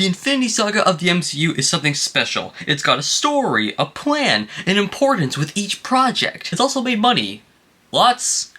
The Infinity Saga of the MCU is something special. It's got a story, a plan, and importance with each project. It's also made money. Lots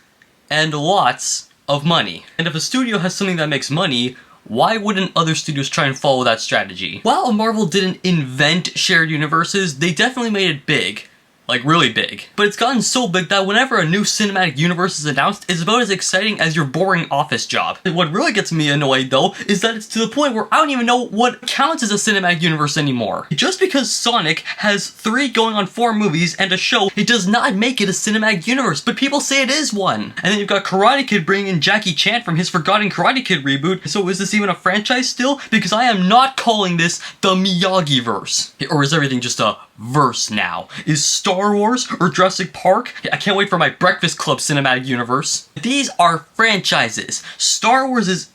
and lots of money. And if a studio has something that makes money, why wouldn't other studios try and follow that strategy? While Marvel didn't invent shared universes, they definitely made it big. Like, really big. But it's gotten so big that whenever a new cinematic universe is announced, it's about as exciting as your boring office job. What really gets me annoyed, though, is that it's to the point where I don't even know what counts as a cinematic universe anymore. Just because Sonic has 3 going on 4 movies and a show, it does not make it a cinematic universe, but people say it is one. And then you've got Karate Kid bringing in Jackie Chan from his Forgotten Karate Kid reboot, so is this even a franchise still? Because I am not calling this the Miyagi-verse. Or is everything just a verse now? Is Star Wars or Jurassic Park? I can't wait for my Breakfast Club cinematic universe. These are franchises. Star Wars is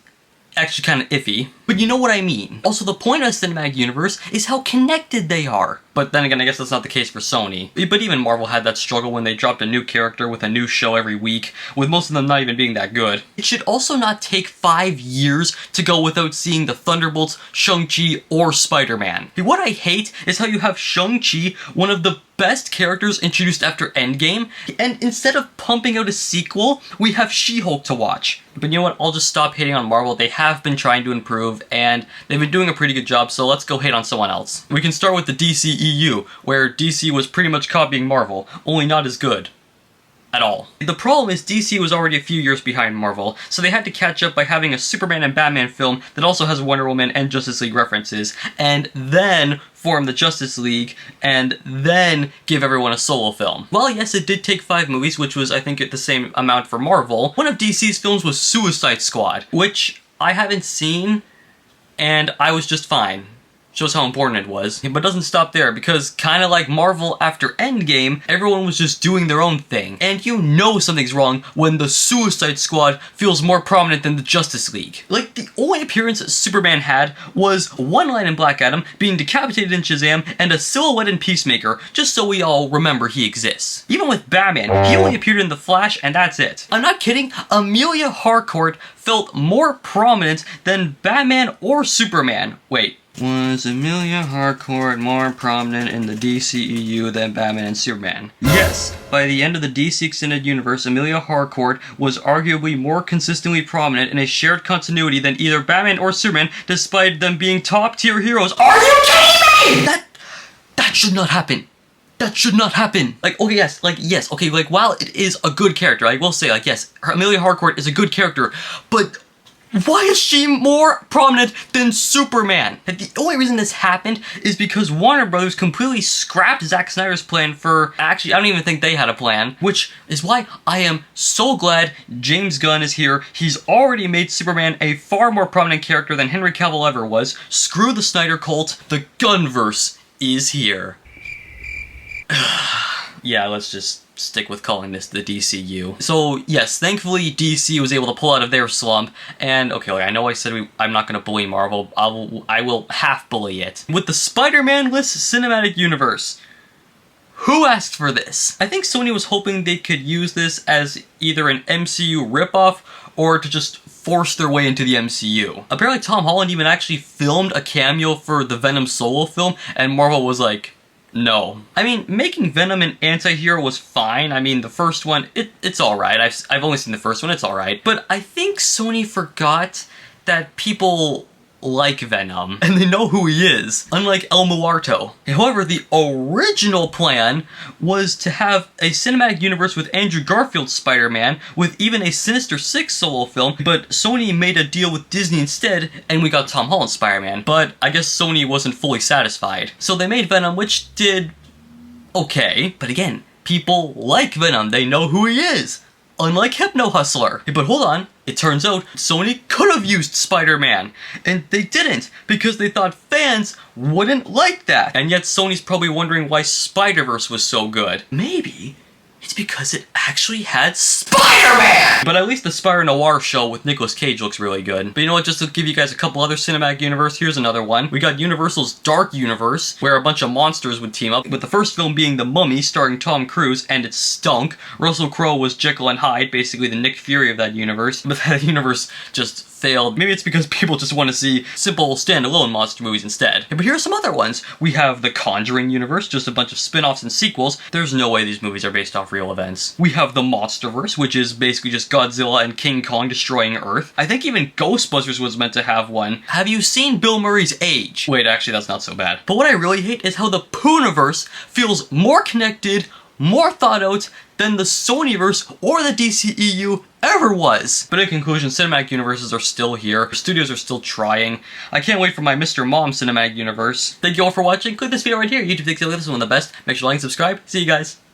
actually kind of iffy, but you know what I mean. Also, the point of a cinematic universe is how connected they are. But then again, I guess that's not the case for Sony. But even Marvel had that struggle when they dropped a new character with a new show every week, with most of them not even being that good. It should also not take 5 years to go without seeing the Thunderbolts, Shang-Chi, or Spider-Man. What I hate is how you have Shang-Chi, one of the best characters introduced after Endgame, and instead of pumping out a sequel, we have She-Hulk to watch. But you know what, I'll just stop hating on Marvel. They have been trying to improve, and they've been doing a pretty good job, so let's go hate on someone else. We can start with the DCEU, where DC was pretty much copying Marvel, only not as good. At all. The problem is DC was already a few years behind Marvel, so they had to catch up by having a Superman and Batman film that also has Wonder Woman and Justice League references, and then form the Justice League, and then give everyone a solo film. Well, yes, it did take 5 movies, which was, I think, the same amount for Marvel. One of DC's films was Suicide Squad, which I haven't seen, and I was just fine. Shows how important it was. But doesn't stop there, because kinda like Marvel after Endgame, everyone was just doing their own thing. And you know something's wrong when the Suicide Squad feels more prominent than the Justice League. Like, the only appearance that Superman had was one line in Black Adam, being decapitated in Shazam, and a silhouette in Peacemaker, just so we all remember he exists. Even with Batman, he only appeared in The Flash, and that's it. I'm not kidding, Amelia Harcourt felt more prominent than Batman or Superman. Wait. Was Amelia Harcourt more prominent in the DCEU than Batman and Superman? Yes, by the end of the DC Extended Universe, Amelia Harcourt was arguably more consistently prominent in a shared continuity than either Batman or Superman, despite them being top-tier heroes. Are you kidding me?! That should not happen. That should not happen. Like, okay, yes, while it is a good character, I will say, like, yes, Amelia Harcourt is a good character, but why is she more prominent than Superman? And the only reason this happened is because Warner Brothers completely scrapped Zack Snyder's plan for... Actually, I don't even think they had a plan, which is why I am so glad James Gunn is here. He's already made Superman a far more prominent character than Henry Cavill ever was. Screw the Snyder cult. The Gunverse is here. Yeah, let's just stick with calling this the DCU. So, yes, thankfully DC was able to pull out of their slump, and okay, I know I said I'm not going to bully Marvel, I will half bully it. With the Spider-Man-less cinematic universe. Who asked for this? I think Sony was hoping they could use this as either an MCU ripoff, or to just force their way into the MCU. Apparently Tom Holland even actually filmed a cameo for the Venom solo film, and Marvel was like, no. I mean, making Venom an anti-hero was fine. I mean, the first one, it's alright. I've only seen the first one, it's alright. But I think Sony forgot that people like Venom, and they know who he is, unlike El Muerto. However, the original plan was to have a cinematic universe with Andrew Garfield's Spider-Man, with even a Sinister Six solo film, but Sony made a deal with Disney instead, and we got Tom Holland's Spider-Man. But I guess Sony wasn't fully satisfied. So they made Venom, which did okay. But again, people like Venom, they know who he is. Unlike Hypno Hustler. But hold on, it turns out Sony could have used Spider-Man, and they didn't, because they thought fans wouldn't like that. And yet Sony's probably wondering why Spider-Verse was so good. Maybe it's because it actually had Spider-Man! But at least the Spyro-Noir show with Nicolas Cage looks really good. But you know what, just to give you guys a couple other cinematic universe, here's another one. We got Universal's Dark Universe, where a bunch of monsters would team up, with the first film being The Mummy, starring Tom Cruise, and it stunk. Russell Crowe was Jekyll and Hyde, basically the Nick Fury of that universe. But that universe just failed. Maybe it's because people just want to see simple standalone monster movies instead. But here are some other ones. We have the Conjuring Universe, just a bunch of spin-offs and sequels. There's no way these movies are based off real events. We have the MonsterVerse, which is basically just Godzilla and King Kong destroying Earth. I think even Ghostbusters was meant to have one. Have you seen Bill Murray's Age? Wait, actually that's not so bad. But what I really hate is how the Pooniverse feels more connected, more thought out than the Sonyverse or the DCEU ever was. But in conclusion, cinematic universes are still here. Studios are still trying. I can't wait for my Mr. Mom cinematic universe. Thank you all for watching. Click this video right here. YouTube thinks this is one of the best. Make sure to like and subscribe. See you guys.